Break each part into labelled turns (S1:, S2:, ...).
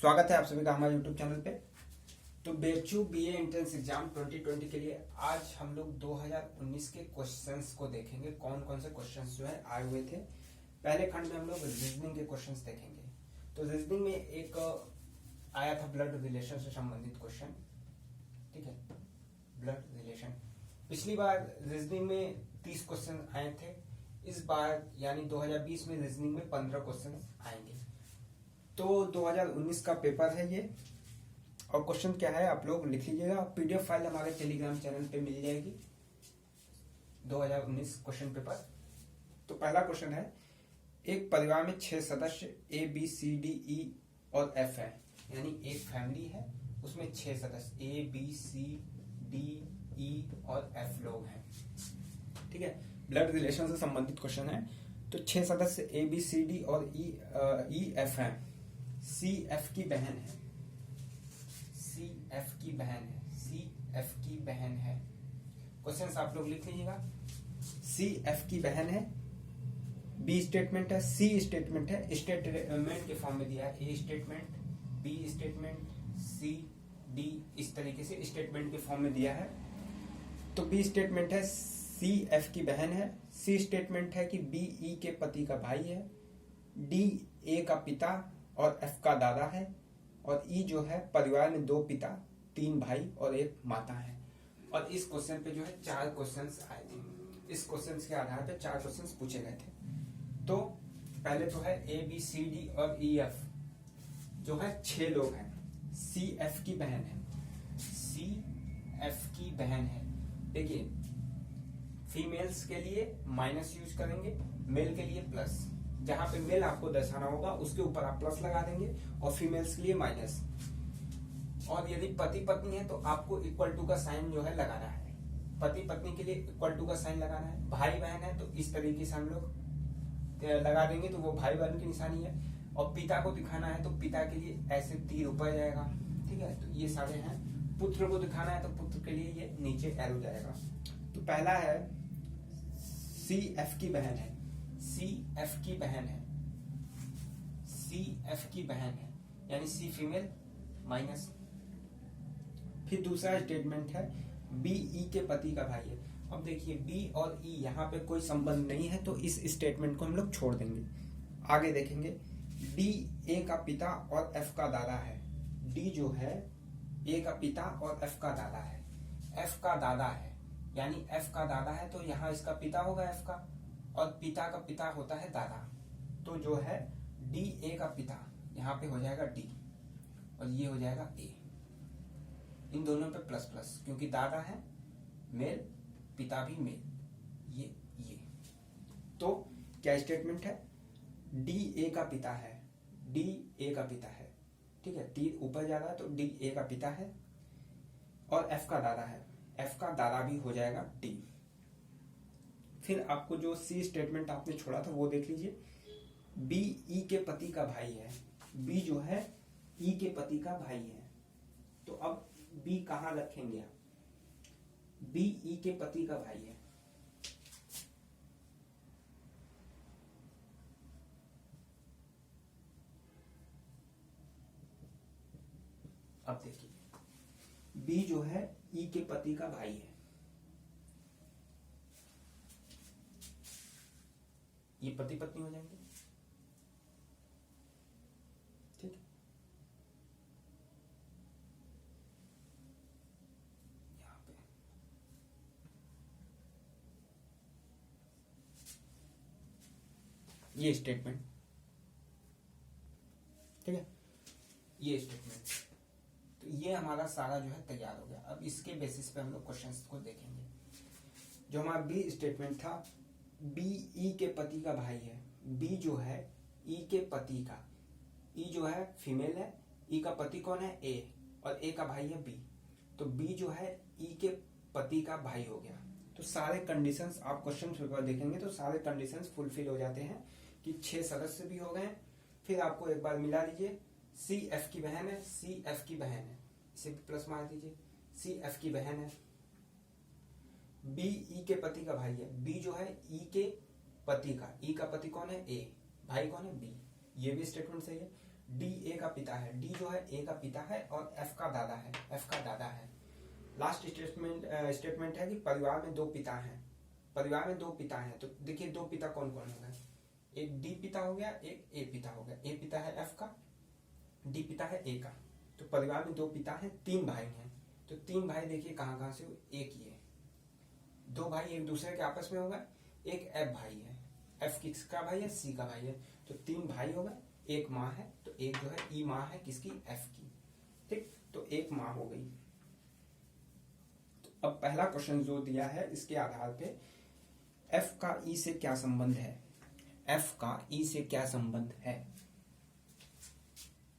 S1: स्वागत है आप सभी का हमारे YouTube चैनल पे। तो बेचू बीए एंट्रेंस एग्जाम 2020 के लिए आज हम लोग 2019 के क्वेश्चंस को देखेंगे। कौन कौन से क्वेश्चंस जो है आए हुए थे। पहले खंड में हम लोग रीजनिंग के क्वेश्चंस देखेंगे। तो रीजनिंग में एक आया था ब्लड रिलेशन से संबंधित क्वेश्चन, ठीक है, ब्लड रिलेशन। पिछली बार रीजनिंग में 30 क्वेश्चन आए थे, इस बार यानी 2020 में रीजनिंग में 15 क्वेश्चन आएंगे। तो 2019 का पेपर है ये, और क्वेश्चन क्या है आप लोग लिख लीजिएगा। पीडीएफ फाइल हमारे टेलीग्राम चैनल पे मिल जाएगी 2019 क्वेश्चन पेपर। तो पहला क्वेश्चन है, एक परिवार में 6 सदस्य A B C D E और एफ है, यानी एक फैमिली है उसमें 6 सदस्य A B C D E और एफ लोग हैं, ठीक है। ब्लड रिलेशन से संबंधित क्वेश्चन है। तो 6 सदस्य ए बी सी डी और ई एफ हैं। सी एफ की बहन है, सी एफ की बहन है, सी एफ की बहन है। क्वेश्चन आप लोग लिख लीजिएगा। सी एफ की बहन है, बी स्टेटमेंट है, सी स्टेटमेंट है, स्टेटमेंट के फॉर्म में दिया है। A statement, B statement, C D, इस तरीके से स्टेटमेंट के फॉर्म में दिया है। तो बी स्टेटमेंट है सी एफ की बहन है, सी स्टेटमेंट है कि बी ई के पति का भाई है, डी ए का पिता और एफ का दादा है, और ई जो है परिवार में 2 पिता 3 भाई और 1 माता है। और इस क्वेश्चन पे जो है 4 क्वेश्चंस आए थे। इस क्वेश्चंस के आधार पे 4 क्वेश्चंस पूछे गए थे। तो पहले तो है ए बी सी डी और ई एफ जो है 6 लोग हैं। सी एफ की बहन है, सी एफ की बहन है। देखिए फीमेल्स के लिए माइनस यूज करेंगे, मेल के लिए प्लस। जहां पे मेल आपको दर्शाना होगा उसके ऊपर आप प्लस लगा देंगे और फीमेल्स के लिए माइनस। और यदि पति पत्नी है तो आपको इक्वल टू का साइन जो है लगाना है। पति पत्नी के लिए इक्वल टू का साइन लगाना है। भाई बहन है तो इस तरीके से हम लोग लगा देंगे, तो वो भाई बहन की निशानी है। और पिता को दिखाना है तो पिता के लिए ऐसे तीर ऊपर जाएगा, ठीक है। तो ये सारे हैं। पुत्र को दिखाना है तो पुत्र के लिए ये नीचे एरो जाएगा। तो पहला है सी एफ की बहन है, सी एफ की बहन है, सी एफ की बहन है, यानी सी फीमेल माइनस। फिर दूसरा स्टेटमेंट है बी ई के पति का भाई है। अब देखिए बी और ई यहाँ पे कोई संबंध नहीं है, तो इस स्टेटमेंट को हम लोग छोड़ देंगे। आगे देखेंगे, डी ए का पिता और एफ का दादा है। डी जो है ए का पिता और एफ का दादा है, एफ का दादा है, यानी एफ का दादा है तो यहाँ इसका पिता होगा एफ का, और पिता का पिता होता है दादा। तो जो है डी ए का पिता यहाँ पे हो जाएगा डी, और ये हो जाएगा ए। इन दोनों पे प्लस प्लस, क्योंकि दादा है मेल, पिता भी मेल, ये। तो क्या स्टेटमेंट है, डी ए का पिता है, डी ए का पिता है, ठीक है। तीर ऊपर जा रहा है तो डी ए का पिता है, और एफ का दादा है, एफ का दादा भी हो जाएगा डी। फिर आपको जो सी स्टेटमेंट आपने छोड़ा था वो देख लीजिए। बी ई के पति का भाई है, बी जो है ई के पति का भाई है। तो अब बी कहां रखेंगे आप, बी ई के पति का भाई है। अब देखिए बी जो है ई के पति का भाई है, ये पति पत्नी हो जाएंगे, ठीक। यहां पे ये स्टेटमेंट, ठीक है, ये स्टेटमेंट। तो ये हमारा सारा जो है तैयार हो गया। अब इसके बेसिस पे हम लोग क्वेश्चंस को देखेंगे। जो हमारा बी स्टेटमेंट था, बी ई के पति का भाई है। बी जो है ई के पति का, ई जो है फीमेल है, ई का पति कौन है ए, और ए का भाई है बी। तो बी जो है ई के पति का भाई हो गया। तो सारे कंडीशंस आप क्वेश्चन पेपर देखेंगे तो सारे कंडीशंस फुलफिल हो जाते हैं कि 6 सदस्य भी हो गए। फिर आपको एक बार मिला लीजिए, सी एफ की बहन है, सी एफ की बहन है, इसे प्लस मार दीजिए, सी एफ की बहन है। बी ई के पति का भाई है, बी जो है ई के पति का, ई का पति कौन है ए, भाई कौन है बी, ये भी स्टेटमेंट सही है। डी ए का पिता है, डी जो है ए का पिता है और एफ का दादा है, एफ का दादा है। लास्ट स्टेटमेंट है कि परिवार में दो पिता हैं, परिवार में दो पिता हैं। तो देखिए दो पिता कौन कौन हो गए, एक डी पिता हो गया, एक ए पिता हो गया। ए पिता है एफ का, डी पिता है ए का। तो परिवार में दो पिता हैं, तीन भाई हैं। तो तीन भाई देखिए कहाँ कहाँ से, एक ही है। दो भाई एक दूसरे के आपस में हो गए, एक एफ भाई है, एफ किसका भाई है, सी का भाई है। तो तीन भाई हो गए, एक माँ है, तो एक जो है ई माँ है किसकी, एफ की। ठीक, तो एक माँ हो गई। तो अब पहला क्वेश्चन जो दिया है इसके आधार पे एफ का ई से क्या संबंध है, एफ का ई से क्या संबंध है,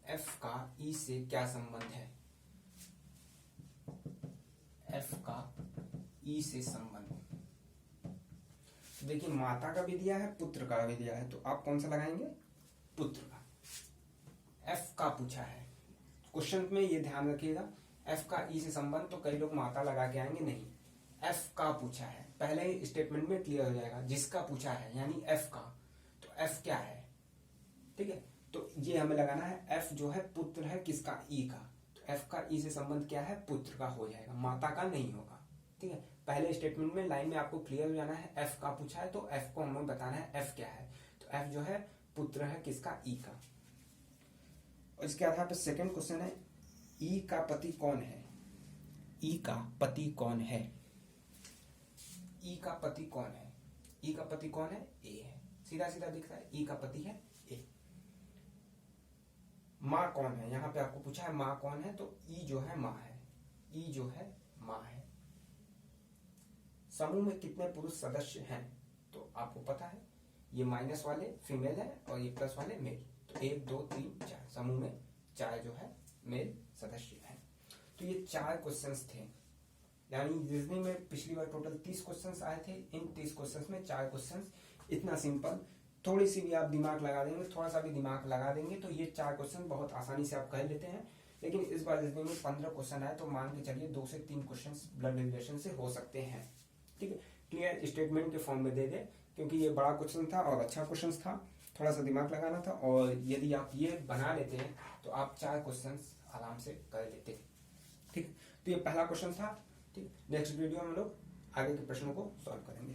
S1: एफ का ई से क्या संबंध है, एफ का ई से संबंध। देखिए माता का भी दिया है, पुत्र का भी दिया है, तो आप कौन सा लगाएंगे, पुत्र का। एफ का पूछा है क्वेश्चन में, ये ध्यान रखिएगा, एफ का ई से संबंध, तो कई लोग माता लगा के आएंगे, नहीं, एफ का पूछा है, पहले ही स्टेटमेंट में क्लियर हो जाएगा, जिसका पूछा है यानी एफ का। तो एफ क्या है, ठीक है, तो ये हमें लगाना है, एफ जो है पुत्र है किसका, ई का। तो एफ का ई से संबंध क्या है, पुत्र का हो जाएगा, माता का नहीं होगा। ठीक है, पहले स्टेटमेंट में लाइन में आपको क्लियर हो जाना है, एफ का पूछा है तो एफ को हमें बताना है एफ क्या है। तो एफ जो है पुत्र है किसका, ई का। और इसके आधार पर सेकंड क्वेश्चन है, ई का पति कौन है, ई का पति कौन है, ई का पति कौन है, ई का पति कौन है, ए है, सीधा सीधा दिख रहा है, ई का पति है ए। माँ कौन है, यहाँ पे आपको पूछा है माँ कौन है, तो ई जो है माँ है, ई जो है माँ है। समूह में कितने पुरुष सदस्य हैं, तो आपको पता है ये माइनस वाले फीमेल है और ये प्लस वाले मेल। तो 1 2 3 4, समूह में 4 जो है मेल सदस्य हैं। तो ये 4 क्वेश्चंस थे, यानी रीजनिंग में पिछली बार टोटल 30 क्वेश्चंस आए थे, इन 30 क्वेश्चंस में 4 क्वेश्चंस। इतना सिंपल, थोड़ी सी भी आप दिमाग लगा देंगे, थोड़ा सा भी दिमाग लगा देंगे तो ये 4 क्वेश्चन बहुत आसानी से आप कर लेते हैं। लेकिन इस बार रीजनिंग में 15 क्वेश्चन आए, तो मान के चलिए 2 से 3 क्वेश्चन ब्लड रिलेशन से हो सकते हैं। ठीक है, क्लियर स्टेटमेंट के फॉर्म में दे दे, क्योंकि ये बड़ा क्वेश्चन था और अच्छा क्वेश्चन था, थोड़ा सा दिमाग लगाना था। और यदि आप ये बना लेते हैं तो आप 4 क्वेश्चन आराम से कर लेते हैं। ठीक, तो ये पहला क्वेश्चन था। ठीक, नेक्स्ट वीडियो में हम लोग आगे के प्रश्नों को सॉल्व करेंगे।